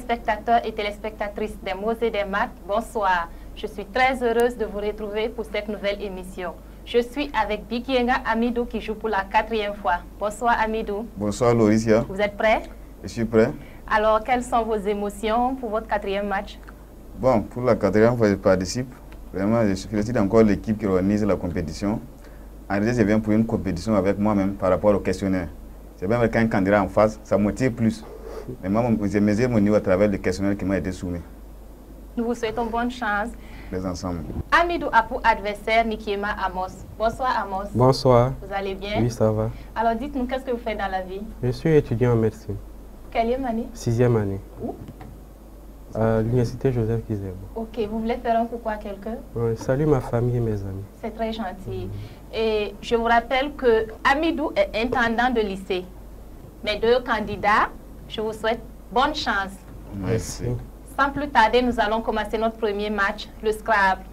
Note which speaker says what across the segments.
Speaker 1: téléspectateurs et téléspectatrices des mots et des maths, bonsoir. Je suis très heureuse de vous retrouver pour cette nouvelle émission. Je suis avec Bikienga Amidou qui joue pour la 4e fois. Bonsoir Amidou.
Speaker 2: Bonsoir Lauricia.
Speaker 1: Vous êtes prêt?
Speaker 2: Je suis prêt.
Speaker 1: Alors, quelles sont vos émotions pour votre 4e match?
Speaker 2: Bon, pour la 4e fois, je participe. Vraiment, je félicite encore l'équipe qui organise la compétition. En réalité, je viens pour une compétition avec moi-même par rapport au questionnaire. C'est bien avec un candidat en face, ça motive plus. Mais moi, je mesure mon niveau à travers le questionnaire qui m'a été soumis.
Speaker 1: Nous vous souhaitons bonne chance.
Speaker 2: Les ensembles.
Speaker 1: Amidou a pour adversaire Nikiema Amos. Bonsoir Amos.
Speaker 3: Bonsoir.
Speaker 1: Vous allez bien?
Speaker 3: Oui, ça va.
Speaker 1: Alors dites-nous, qu'est-ce que vous faites dans la vie?
Speaker 3: Je suis étudiant en médecine.
Speaker 1: Quelle année?
Speaker 3: 6e année.
Speaker 1: Où?
Speaker 3: À l'université Joseph Kizerbo.
Speaker 1: Ok, vous voulez faire un coucou à quelqu'un?
Speaker 3: Oui, salut ma famille et mes amis.
Speaker 1: C'est très gentil. Et je vous rappelle que Amidou est intendant de lycée. Mes 2 candidats, je vous souhaite bonne chance.
Speaker 2: Merci.
Speaker 1: Sans plus tarder, nous allons commencer notre premier match, le Scrabble.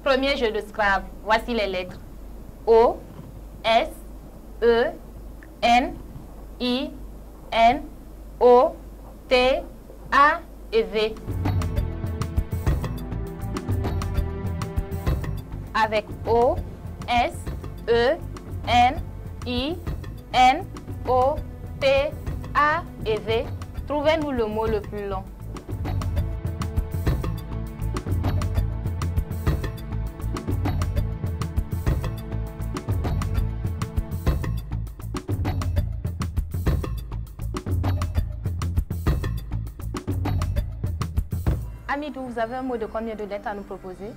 Speaker 1: Premier jeu de Scrabble, voici les lettres. O, S, E, N, I, N, O, T, A et V. Avec O, S, E, N, I, N, O, T, A et V, trouvez-nous le mot le plus long. Amidou, vous avez un mot de combien de lettres à nous proposer?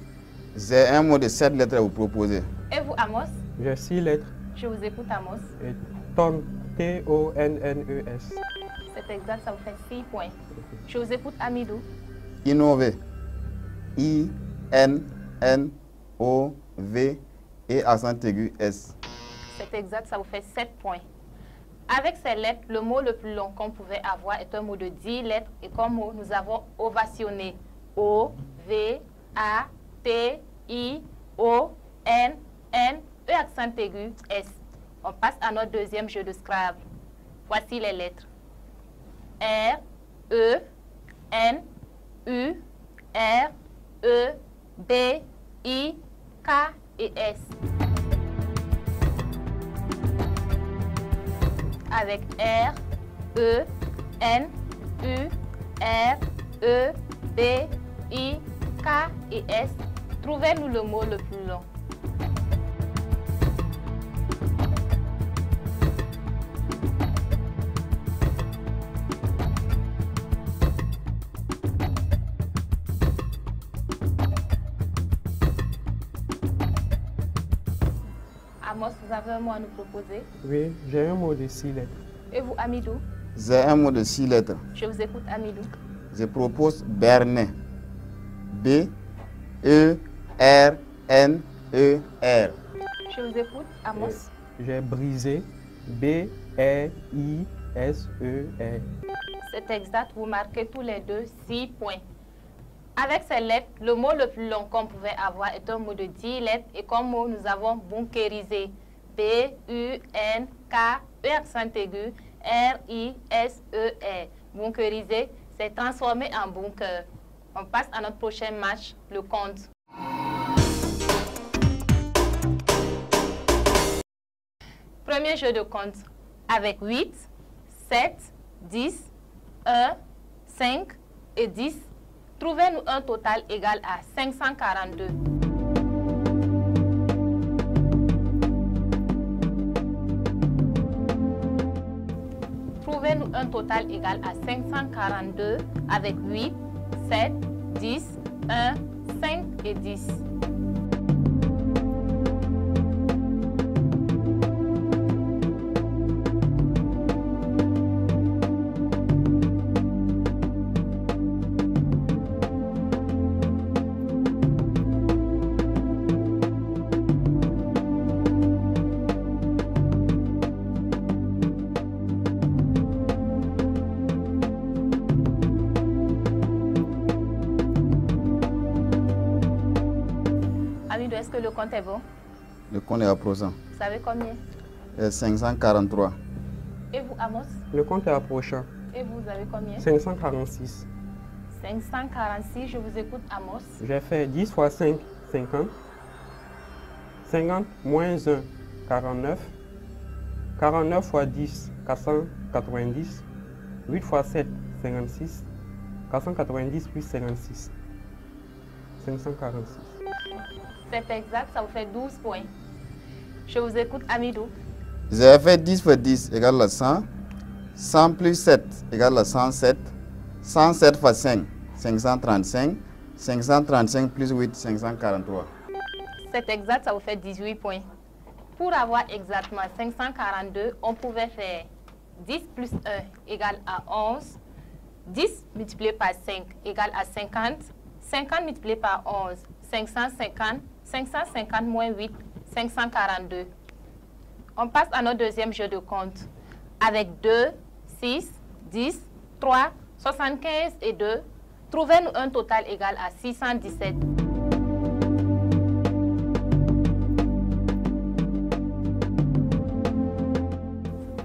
Speaker 2: J'ai un mot de 7 lettres à vous proposer.
Speaker 1: Et vous, Amos?
Speaker 3: J'ai 6 lettres.
Speaker 1: Je vous écoute, Amos.
Speaker 3: Et Ton, T-O-N-N-E-S.
Speaker 1: C'est exact, ça vous fait 6 points. Je vous écoute, Amidou.
Speaker 2: Innover. I-N-N-O-V et accent aigu S.
Speaker 1: C'est exact, ça vous fait 7 points. Avec ces lettres, le mot le plus long qu'on pouvait avoir est un mot de 10 lettres. Et comme mot, nous avons ovationné. O, V, A, T, I, O, N, N, E accent aigu, S. On passe à notre deuxième jeu de Scrabble. Voici les lettres. R, E, N, U, R, E, B, I, K et S. Avec R, E, N, U, R, E, B, I, K et S, trouvez-nous le mot le plus long. Amos, vous avez un mot à nous proposer?
Speaker 3: Oui, j'ai un mot de 6 lettres.
Speaker 1: Et vous, Amidou?
Speaker 2: J'ai un mot de 6 lettres.
Speaker 1: Je vous écoute, Amidou.
Speaker 2: Je propose Bernet. B-E-R-N-E-R.
Speaker 1: Je vous écoute, Amos.
Speaker 3: J'ai brisé. B-R-I-S-E-R.
Speaker 1: C'est exact, vous marquez tous les deux 6 points. Avec ces lettres, le mot le plus long qu'on pouvait avoir est un mot de 10 lettres et comme mot, nous avons bunkérisé. B-U-N-K-E accent aigu, R-I-S-E-R. Bunkérisé, c'est transformé en bunker. On passe à notre prochain match, le compte. Premier jeu de compte avec 8, 7, 10, 1, 5 et 10. Trouvez-nous un total égal à 542. Trouvez-nous un total égal à 542 avec 8, 7, 10, 1, 5 et 10. Est-ce que le compte est bon?
Speaker 2: Le compte est approchant.
Speaker 1: Vous savez combien?
Speaker 2: 543.
Speaker 1: Et vous, Amos?
Speaker 3: Le compte est approchant.
Speaker 1: Et vous avez combien?
Speaker 3: 546.
Speaker 1: 546, je vous écoute, Amos.
Speaker 3: J'ai fait 10 fois 5, 50. 50 moins 1, 49. 49 fois 10, 490. 8 fois 7, 56. 490 plus 56. 546.
Speaker 1: C'est exact, ça vous fait 12 points. Je vous écoute, Amidou.
Speaker 2: J'ai fait 10 fois 10 égale à 100. 100 plus 7 égale à 107. 107 fois 5, 535. 535 plus 8, 543.
Speaker 1: C'est exact, ça vous fait 18 points. Pour avoir exactement 542, on pouvait faire 10 plus 1 égale à 11. 10 multiplié par 5 égale à 50. 50 multiplié par 11, 550. 550 moins 8, 542. On passe à notre deuxième jeu de compte. Avec 2, 6, 10, 3, 75 et 2, trouvez-nous un total égal à 617.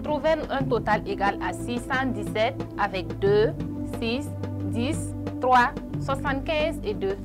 Speaker 1: Trouvez-nous un total égal à 617 avec 2, 6, 10, 3, 75 et 2.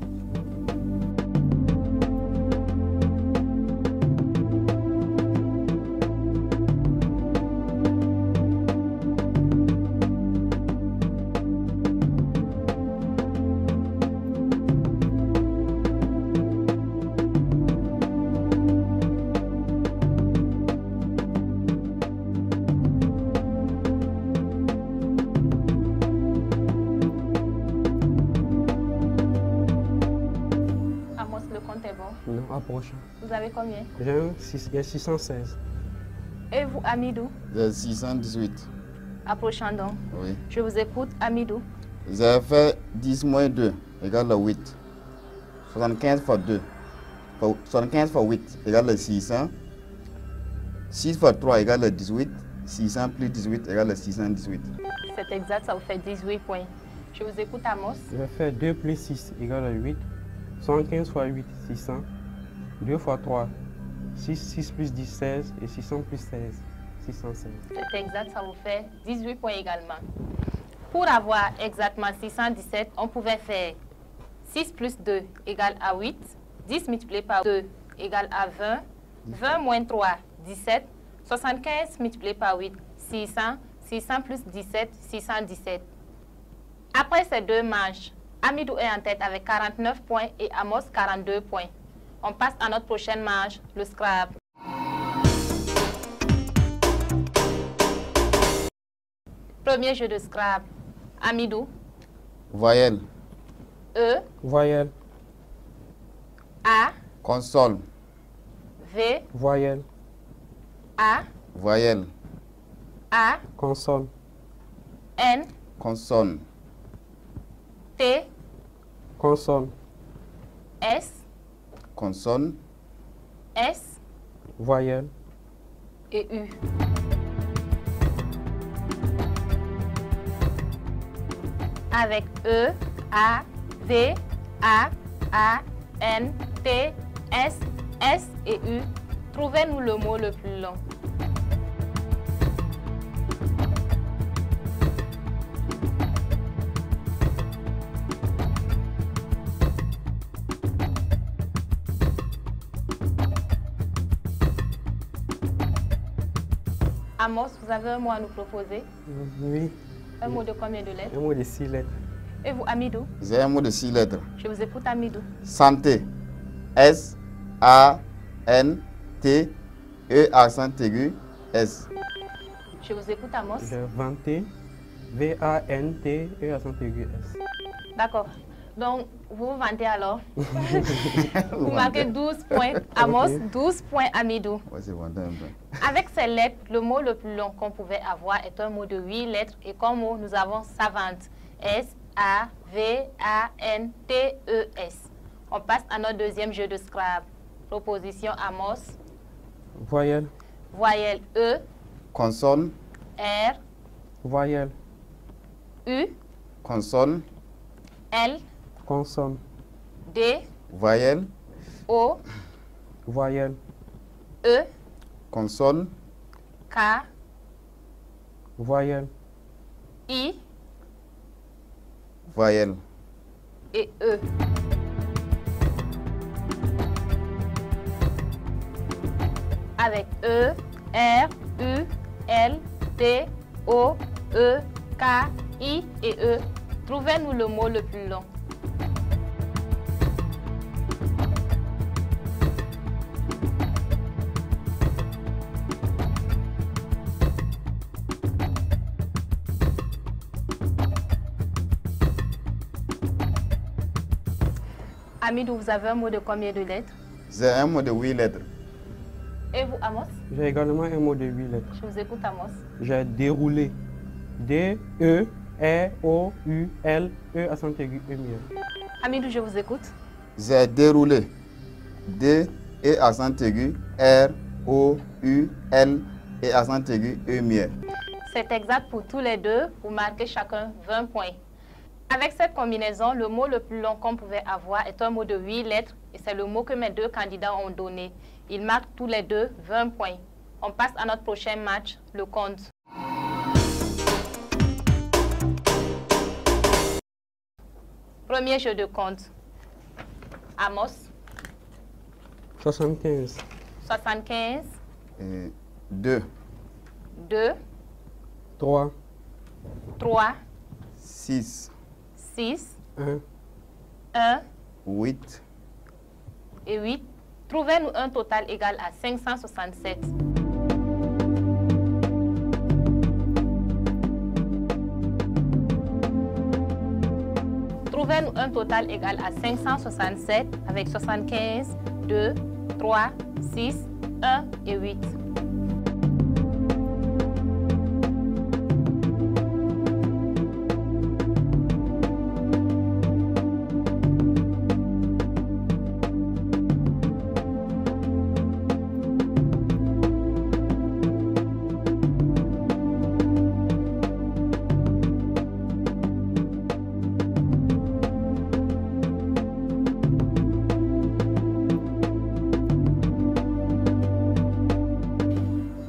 Speaker 3: Non, approchant.
Speaker 1: Vous avez combien?
Speaker 3: J'ai 616.
Speaker 1: Et vous, Amidou?
Speaker 2: J'ai 618.
Speaker 1: Approchant donc.
Speaker 2: Oui.
Speaker 1: Je vous écoute, Amidou.
Speaker 2: J'ai fait 10 moins 2 égale à 8. 75 fois 2. 75 fois 8 égale à 600. 6 fois 3 égale à 18. 600 plus 18 égale à 618.
Speaker 1: C'est exact, ça vous fait 18 points. Je vous écoute, Amos.
Speaker 3: Je vais faire 2 plus 6 égale à 8. 75 fois 8, 600. 2 fois 3, 6. 6 plus 10, 16. Et 600 plus 16, 616.
Speaker 1: C'est exact, ça vous fait 18 points également. Pour avoir exactement 617, on pouvait faire 6 plus 2 égale à 8. 10 multiplié par 2 égale à 20. 20 moins 3, 17. 75 multiplié par 8, 600. 600 plus 17, 617. Après ces deux manches, Amidou est en tête avec 49 points et Amos 42 points. On passe à notre prochaine manche, le Scrabble. Premier jeu de Scrabble. Amidou.
Speaker 2: Voyelle.
Speaker 1: E.
Speaker 3: Voyelle.
Speaker 1: A.
Speaker 2: Console.
Speaker 1: V.
Speaker 3: Voyelle.
Speaker 1: A.
Speaker 2: Voyelle.
Speaker 1: A.
Speaker 3: Console.
Speaker 1: N.
Speaker 2: Consonne.
Speaker 1: T.
Speaker 3: Console.
Speaker 1: S.
Speaker 2: Consonne.
Speaker 1: S.
Speaker 3: Voyelle.
Speaker 1: Et U. Avec E, A, V, A, N, T, S, S et U, trouvez-nous le mot le plus long. Amos, vous avez un mot à nous proposer?
Speaker 3: Oui.
Speaker 1: Un mot de combien de lettres?
Speaker 3: Un mot de 6 lettres.
Speaker 1: Et vous, Amidou?
Speaker 2: J'ai un mot de 6 lettres.
Speaker 1: Je vous écoute, Amidou.
Speaker 2: Santé. S, A, N, T, E, accent aigu, S.
Speaker 1: Je vous écoute, Amos.
Speaker 3: J'ai vanté. V-A-N-T, E accent aigu, S.
Speaker 1: D'accord. Donc, vous vous vantez alors. Vous marquez 12 points, Amos,
Speaker 3: Okay.
Speaker 1: 12 points, Amidou.
Speaker 2: Ouais, c'est vanté un peu.
Speaker 1: Avec ces lettres, le mot le plus long qu'on pouvait avoir est un mot de 8 lettres. Et comme mot, nous avons savante. S-A-V-A-N-T-E-S. On passe à notre deuxième jeu de Scrabble. Proposition Amos.
Speaker 3: Voyelle.
Speaker 1: Voyelle E,
Speaker 2: Consonne.
Speaker 1: R,
Speaker 3: Voyelle.
Speaker 1: U,
Speaker 2: Consonne.
Speaker 1: L,
Speaker 3: Consonne.
Speaker 1: D,
Speaker 2: Voyelle.
Speaker 1: O,
Speaker 3: Voyelle.
Speaker 1: E,
Speaker 2: Consonne.
Speaker 1: K,
Speaker 3: Voyelle.
Speaker 1: I
Speaker 2: Voyelle.
Speaker 1: et E. Avec E, R, U, L, T, O, E, K, I et E, trouvez-nous le mot le plus long. Amidou, vous avez un mot de combien de lettres?
Speaker 2: J'ai un mot de 8 lettres.
Speaker 1: Et vous, Amos?
Speaker 3: J'ai également un mot de 8 lettres.
Speaker 1: Je vous écoute, Amos.
Speaker 3: J'ai déroulé. D, E, R, O, U, L, E, accent aigu, E muet.
Speaker 1: Amidou, je vous écoute.
Speaker 2: J'ai déroulé. D et accent aigu, R, O, U, L et accent aigu, E muet.
Speaker 1: C'est exact pour tous les deux. Vous marquez chacun 20 points. Avec cette combinaison, le mot le plus long qu'on pouvait avoir est un mot de 8 lettres et c'est le mot que mes deux candidats ont donné. Ils marquent tous les deux 20 points. On passe à notre prochain match, le compte. Premier jeu de compte. Amos,
Speaker 3: 75.
Speaker 1: 75,
Speaker 2: Et 2,
Speaker 1: 2,
Speaker 3: 3,
Speaker 1: 3,
Speaker 2: 6,
Speaker 1: 6,
Speaker 3: 1,
Speaker 1: 1
Speaker 2: 8,
Speaker 1: et 8. Trouvez-nous un total égal à 567. Trouvez-nous un total égal à 567 avec 75, 2, 3, 6, 1 et 8.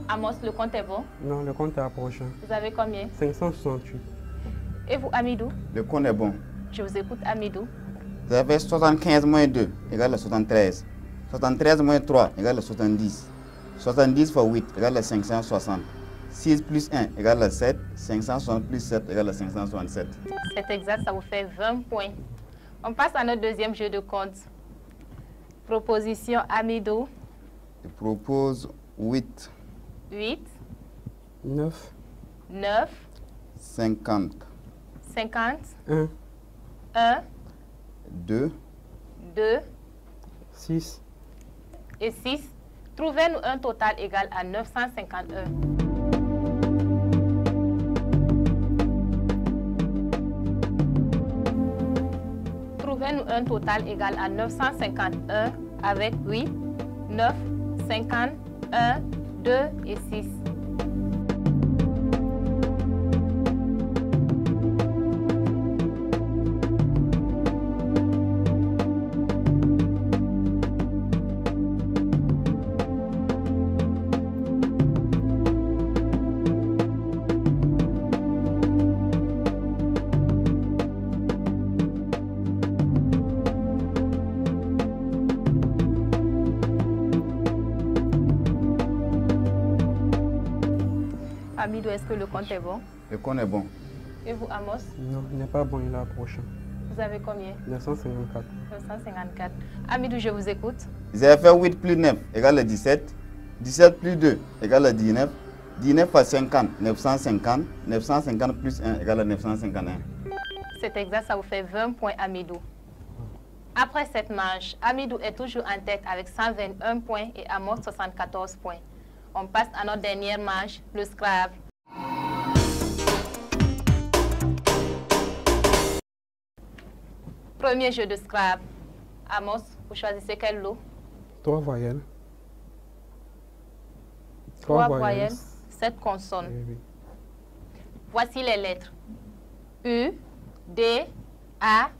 Speaker 1: Amos, le compte est bon.
Speaker 3: Non, le compte est approchant.
Speaker 1: Vous avez combien?
Speaker 3: 568.
Speaker 1: Et vous, Amidou?
Speaker 2: le compte est bon.
Speaker 1: Je vous écoute, Amidou.
Speaker 2: J'avais 75 moins 2 égale à 73. 73 moins 3 égale à 70. 70 fois 8 égale à 560. 6 plus 1 égale à 7. 560 plus 7 égale à 567.
Speaker 1: C'est exact, ça vous fait 20 points. On passe à notre deuxième jeu de compte. Proposition Amidou,
Speaker 2: Je propose 8,
Speaker 1: 8,
Speaker 3: 9,
Speaker 1: 9,
Speaker 2: 50,
Speaker 1: 50,
Speaker 3: 1,
Speaker 1: 1,
Speaker 2: 2,
Speaker 1: 2
Speaker 3: 6,
Speaker 1: et 6. Trouvez-nous un total égal à 951. Trouvez-nous un total égal à 951 avec 8, 9, 50, 1, 2 et 6. Amidou, est-ce que le compte est bon?
Speaker 2: le compte est bon.
Speaker 1: Et vous, Amos,
Speaker 3: non, il n'est pas bon, il est approchant.
Speaker 1: vous avez combien?
Speaker 3: 954.
Speaker 1: 954. Amidou, je vous écoute.
Speaker 2: J'ai fait 8 plus 9 égale à 17. 17 plus 2 égale à 19. 19 fois 50, 950. 950 plus 1 égale à 951.
Speaker 1: C'est exact, ça vous fait 20 points, Amidou. Après cette manche, Amidou est toujours en tête avec 121 points et Amos 74 points. On passe à notre dernière manche, le Scrabble. Premier jeu de Scrabble. Amos, vous choisissez quel lot?
Speaker 3: 3 voyelles.
Speaker 1: 3 voyelles, 7 consonnes.
Speaker 3: Oui, oui.
Speaker 1: Voici les lettres. U, D, A,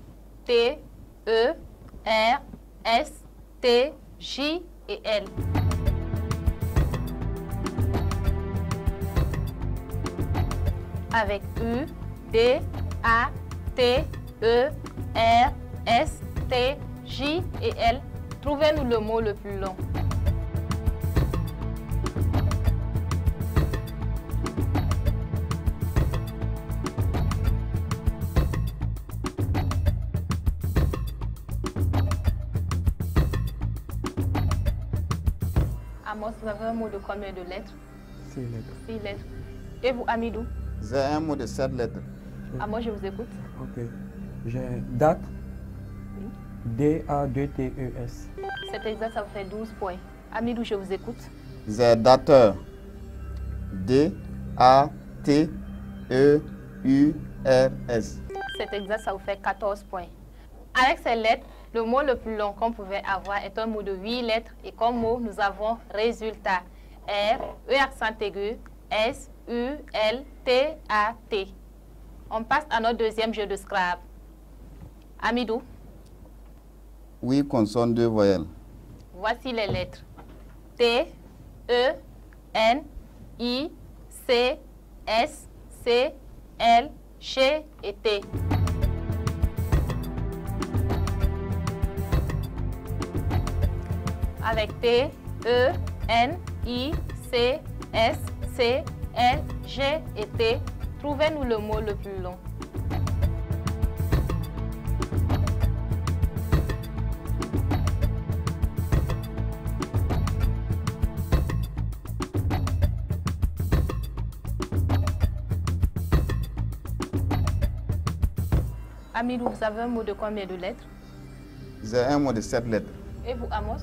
Speaker 1: T, E, R, S, T, J et L. avec U, D, A, T, E, R, S, T, J et L. Trouvez-nous le mot le plus long. Amos, vous avez un mot de combien de lettres?
Speaker 3: 6 lettres.
Speaker 1: 6 lettres. Et vous, Amidou?
Speaker 2: J'ai un mot de 7 lettres.
Speaker 1: Amos, je vous écoute.
Speaker 3: Ok. J'ai date. D-A-2-T-E-S.
Speaker 1: C'est exact, ça vous fait 12 points. Amidou, je vous écoute.
Speaker 2: J'ai dateur. D-A-T-E-U-R-S.
Speaker 1: C'est exact, ça vous fait 14 points. Avec ces lettres, le mot le plus long qu'on pouvait avoir est un mot de 8 lettres. Et comme mot, nous avons résultat. R, E accent aigu, S, U, L, T, A, T. On passe à notre deuxième jeu de Scrabble. Amidou,
Speaker 2: Oui, consonne 2 voyelles.
Speaker 1: voici les lettres. T, E, N, I, C, S, C, L, G et T. Avec T, E, N, I, C, S, C, L, G et T, trouvez-nous le mot le plus long. Amidou, vous avez un mot de combien de lettres?
Speaker 2: J'ai un mot de 7 lettres.
Speaker 1: Et vous, Amos?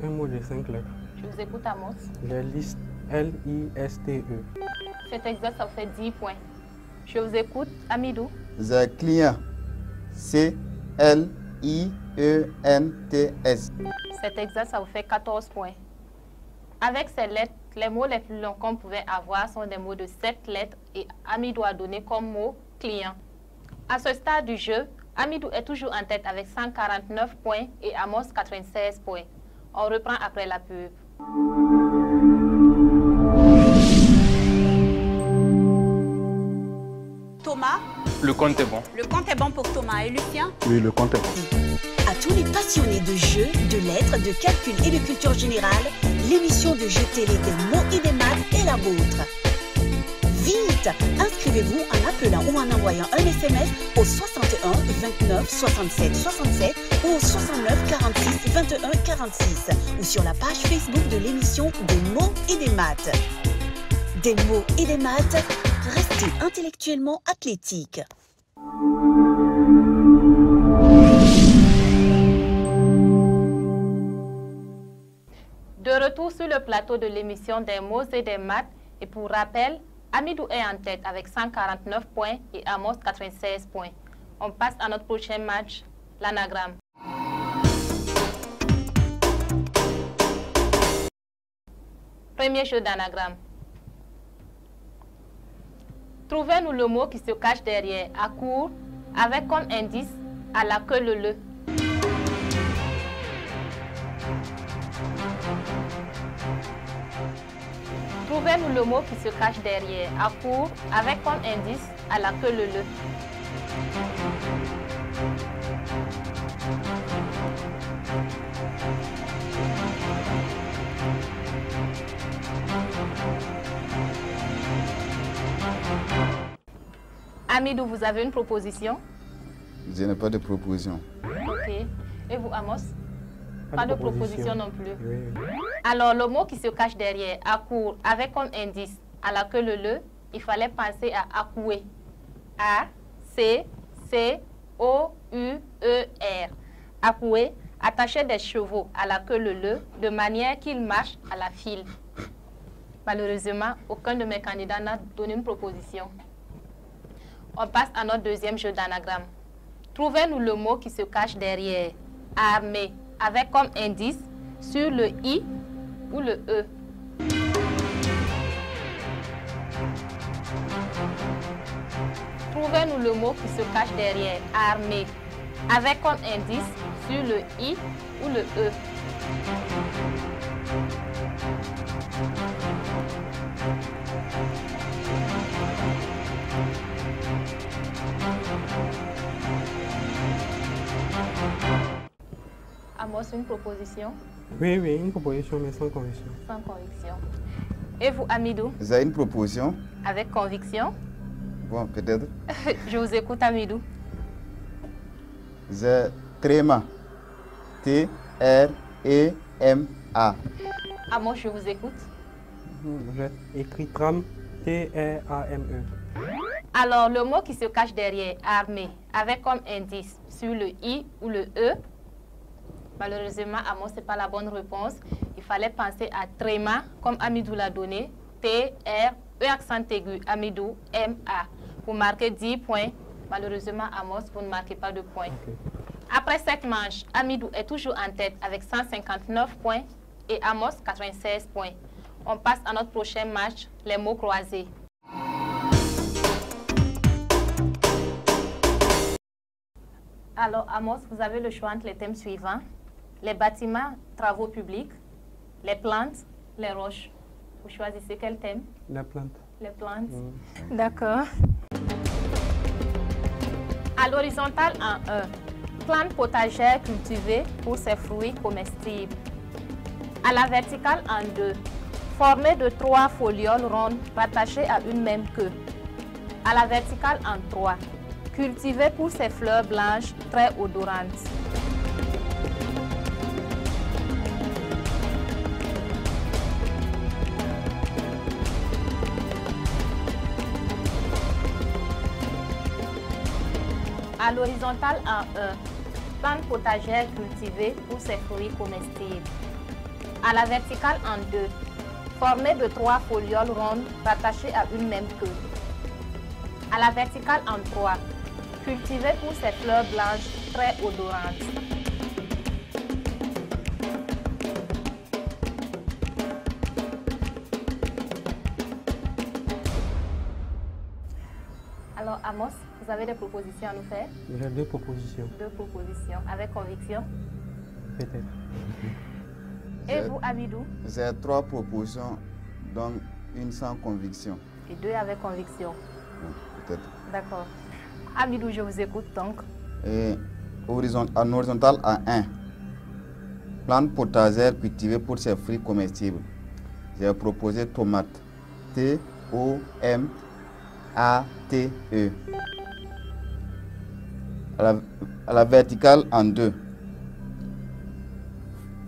Speaker 3: Un mot de 5 lettres.
Speaker 1: Je vous écoute, Amos.
Speaker 3: J'ai liste. L-I-S-T-E.
Speaker 1: C'est exact, ça vous fait 10 points. Je vous écoute, Amidou.
Speaker 2: J'ai client. C-L-I-E-N-T-S.
Speaker 1: C'est exact, ça vous fait 14 points. Avec ces lettres, les mots les plus longs qu'on pouvait avoir sont des mots de 7 lettres et Amidou a donné comme mot client. À ce stade du jeu, Amidou est toujours en tête avec 149 points et Amos 96 points. On reprend après la pub.
Speaker 4: Thomas,
Speaker 5: Le compte est bon.
Speaker 4: le compte est bon pour Thomas et Lucien.
Speaker 5: Oui, le compte est bon.
Speaker 6: À tous les passionnés de jeux, de lettres, de calcul et de culture générale, l'émission de jeux télé des mots et des maths est la vôtre. Vite, inscrivez-vous en appelant ou en envoyant un SMS au 61 29 67 67 ou au 69 46 21 46 ou sur la page Facebook de l'émission des mots et des maths. Des mots et des maths, restez intellectuellement athlétique.
Speaker 1: De retour sur le plateau de l'émission des mots et des maths, et pour rappel, Amidou est en tête avec 149 points et Amos 96 points. On passe à notre prochain match, l'anagramme. Premier jeu d'anagramme. Trouvez-nous le mot qui se cache derrière à court avec comme indice à la queue le. Trouvez-nous le mot qui se cache derrière à court avec comme indice à la queue le. Amidou, vous avez une proposition?
Speaker 2: Je n'ai pas de proposition.
Speaker 1: Ok. Et vous, Amos? Pas de proposition non plus.
Speaker 3: Oui.
Speaker 1: Alors, le mot qui se cache derrière, à court, avec comme indice à la queue le, il fallait penser à accouer. A-C-C-O-U-E-R. Accouer, attacher des chevaux à la queue le de manière qu'ils marchent à la file. Malheureusement, aucun de mes candidats n'a donné une proposition. On passe à notre deuxième jeu d'anagramme. Trouvez-nous le mot qui se cache derrière. Armée, avec comme indice sur le I ou le E. Trouvez-nous le mot qui se cache derrière. Armée, avec comme indice sur le I ou le E. Amos, une proposition?
Speaker 3: Oui, une proposition, mais sans conviction.
Speaker 1: Sans conviction. Et vous, Amidou?
Speaker 2: Vous avez une proposition?
Speaker 1: Avec conviction?
Speaker 2: Bon, peut-être.
Speaker 1: Je vous écoute, Amidou.
Speaker 2: C'est Tréma. T-R-E-M-A.
Speaker 1: Amos, je vous écoute.
Speaker 3: J'ai écrit tram, T-R-A-M-E.
Speaker 1: Alors, le mot qui se cache derrière armée, avec comme indice sur le I ou le E, malheureusement, Amos, ce n'est pas la bonne réponse. Il fallait penser à tréma, comme Amidou l'a donné. T-R-E accent aigu, Amidou, M-A. Vous marquez 10 points. Malheureusement, Amos, vous ne marquez pas de points.
Speaker 3: Okay.
Speaker 1: Après cette manche, Amidou est toujours en tête avec 159 points et Amos 96 points. On passe à notre prochain match, les mots croisés. Alors, Amos, vous avez le choix entre les thèmes suivants. Les bâtiments, travaux publics, les plantes, les roches. Vous choisissez quel thème?
Speaker 3: La plante.
Speaker 1: Les plantes. D'accord. À l'horizontale en 1, plante potagère cultivée pour ses fruits comestibles. À la verticale en 2, formée de 3 folioles rondes rattachées à une même queue. À la verticale en 3, cultivée pour ses fleurs blanches très odorantes. À l'horizontale en 1, plante potagère cultivée pour ses fruits comestibles. À la verticale en 2, formée de 3 folioles rondes rattachées à une même queue. À la verticale en 3, cultivée pour ses fleurs blanches très odorantes. Alors, Amos, vous avez des propositions à nous faire?
Speaker 3: J'ai 2 propositions.
Speaker 1: 2 propositions. Avec conviction?
Speaker 3: Peut-être.
Speaker 1: Et vous, Amidou?
Speaker 2: J'ai 3 propositions, donc une sans conviction.
Speaker 1: Et 2 avec conviction.
Speaker 2: Bon, peut-être.
Speaker 1: D'accord. Amidou, je vous écoute donc.
Speaker 2: Et en horizontal à 1, plante potagère cultivée pour ses fruits comestibles. J'ai proposé tomate. T-O-M-A-T-E. À la verticale en 2,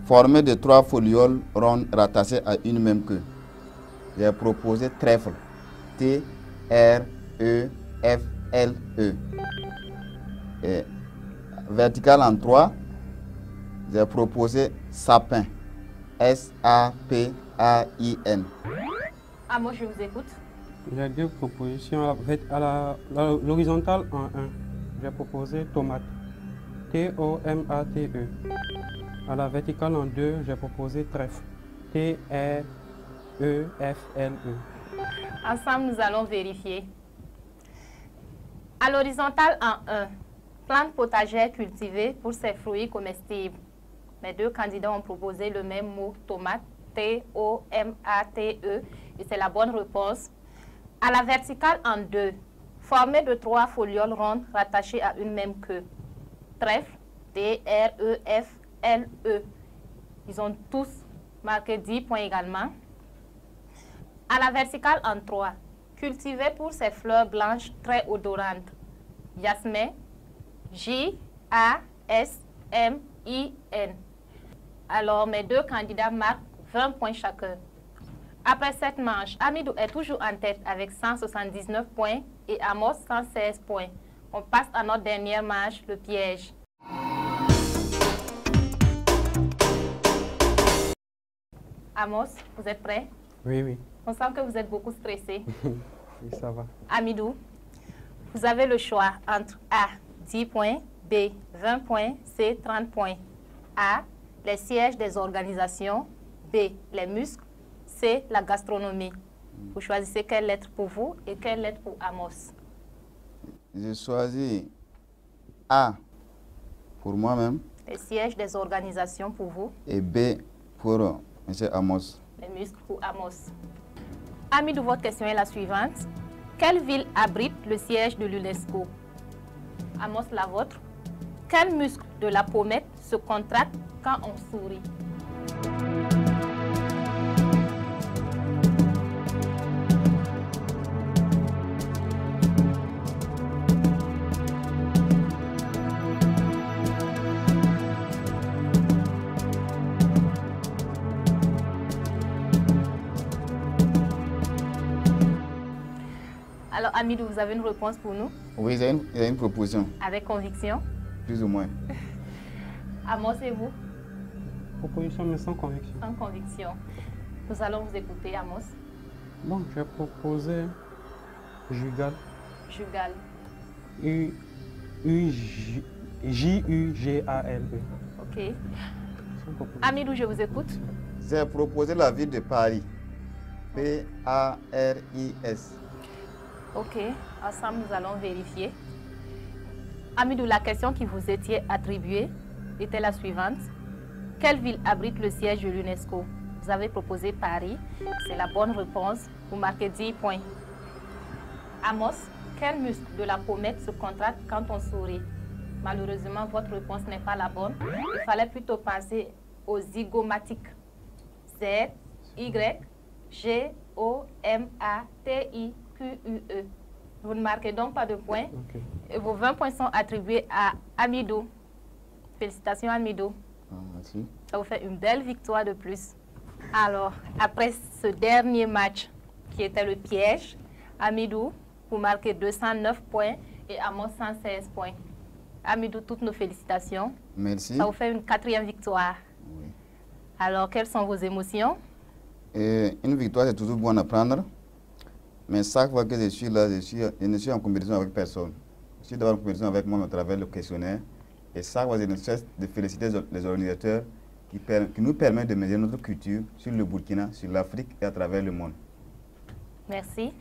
Speaker 2: formée de 3 folioles rondes rattachées à une même queue. J'ai proposé trèfle. T-R-E-F-L-E. Et verticale en 3, j'ai proposé sapin. S-A-P-A-I-N.
Speaker 1: Ah, moi, je vous écoute.
Speaker 3: J'ai 2 propositions. À l'horizontale en 1, j'ai proposé tomate. T-O-M-A-T-E. À la verticale en 2, j'ai proposé trèfle. T-R-E-F-L-E.
Speaker 1: Ensemble, nous allons vérifier. À l'horizontale en 1, plante potagère cultivée pour ses fruits comestibles. Mes 2 candidats ont proposé le même mot, tomate, T-O-M-A-T-E, et c'est la bonne réponse. À la verticale en 2, formée de 3 folioles rondes rattachées à une même queue. Trèfle, T-R-E-F-L-E. Ils ont tous marqué 10 points également. À la verticale en 3, cultivée pour ses fleurs blanches très odorantes. Jasmin, J-A-S-M-I-N. Alors, mes 2 candidats marquent 20 points chacun. Après cette manche, Amidou est toujours en tête avec 179 points et Amos 116 points. On passe à notre dernière manche, le piège. Amos, vous êtes prêt?
Speaker 3: Oui.
Speaker 1: On sent que vous êtes beaucoup stressé.
Speaker 3: Oui, ça va.
Speaker 1: Amidou, vous avez le choix entre A, 10 points, B, 20 points, C, 30 points. A, les sièges des organisations, B, les muscles, C, la gastronomie. Vous choisissez quelle lettre pour vous et quelle lettre pour Amos.
Speaker 2: J'ai choisi A pour moi-même.
Speaker 1: Les sièges des organisations pour vous.
Speaker 2: Et B pour M. Amos.
Speaker 1: Les muscles pour Amos. Amidou, votre question est la suivante. Quelle ville abrite le siège de l'UNESCO? Amos, la vôtre. Quel muscle de la pommette se contracte quand on sourit? Alors, Hamidou, vous avez une réponse pour nous?
Speaker 2: Oui, il y a une proposition,
Speaker 1: Avec conviction?
Speaker 2: plus ou moins.
Speaker 1: Amos et vous?
Speaker 3: Proposition, mais sans conviction.
Speaker 1: Sans conviction. Nous allons vous écouter, Amos.
Speaker 3: Bon, je vais proposer Jugal.
Speaker 1: Jugal.
Speaker 3: J-U-G-A-L-E.
Speaker 1: OK.
Speaker 3: Sans proposition.
Speaker 1: Hamidou, je vous écoute.
Speaker 2: J'ai proposé la ville de Paris. P-A-R-I-S.
Speaker 1: OK. Ensemble, nous allons vérifier. Hamidou, la question qui vous était attribuée était la suivante. Quelle ville abrite le siège de l'UNESCO? Vous avez proposé Paris. C'est la bonne réponse. Vous marquez 10 points. Amos, quel muscle de la pommette se contracte quand on sourit? Malheureusement, votre réponse n'est pas la bonne. Il fallait plutôt penser aux zygomatiques. Z-Y-G-O-M-A-T-I-Q-U-E. Vous ne marquez donc pas de points.
Speaker 3: Ok.
Speaker 1: Et vos 20 points sont attribués à Hamidou. Félicitations, Hamidou.
Speaker 2: Ah, merci.
Speaker 1: Ça vous fait une belle victoire de plus. Alors, après ce dernier match, qui était le piège, Hamidou, vous marquez 209 points et Amos 116 points. Hamidou, toutes nos félicitations.
Speaker 2: Merci.
Speaker 1: Ça vous fait une 4e victoire.
Speaker 2: Oui.
Speaker 1: Alors, quelles sont vos émotions?
Speaker 2: Et une victoire, c'est toujours bon à prendre. Mais chaque fois que je suis là, je ne suis en compétition avec personne. Je suis d'abord en compétition avec moi à travers le questionnaire. Et chaque fois, je ne cesse de féliciter les organisateurs qui nous permettent de mesurer notre culture sur le Burkina, sur l'Afrique et à travers le monde.
Speaker 1: Merci.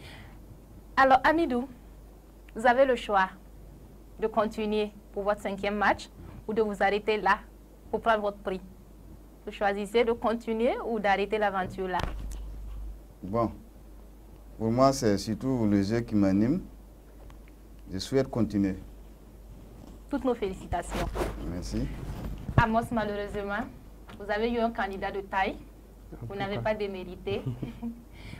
Speaker 1: Alors, Hamidou, vous avez le choix de continuer pour votre 5e match ou de vous arrêter là pour prendre votre prix. Vous choisissez de continuer ou d'arrêter l'aventure là.
Speaker 2: Bon, pour moi, c'est surtout le jeu qui m'anime. Je souhaite continuer.
Speaker 1: Toutes nos félicitations.
Speaker 2: Merci.
Speaker 1: Amos, malheureusement, vous avez eu un candidat de taille. Vous n'avez pas démérité.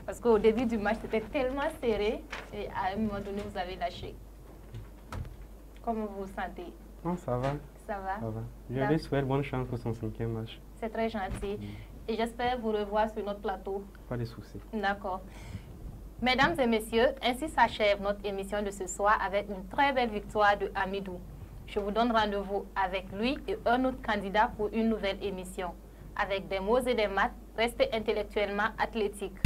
Speaker 1: Parce qu'au début du match, c'était tellement serré et à un moment donné, vous avez lâché. Comment vous vous sentez?
Speaker 3: Non, ça va.
Speaker 1: Ça va?
Speaker 3: Ça va. Je lui souhaite bonne chance pour son 5e match.
Speaker 1: C'est très gentil. Et j'espère vous revoir sur notre plateau.
Speaker 3: Pas de soucis.
Speaker 1: D'accord. Mesdames et messieurs, ainsi s'achève notre émission de ce soir avec une très belle victoire de Hamidou. Je vous donne rendez-vous avec lui et un autre candidat pour une nouvelle émission. Avec des mots et des maths, restez intellectuellement athlétiques.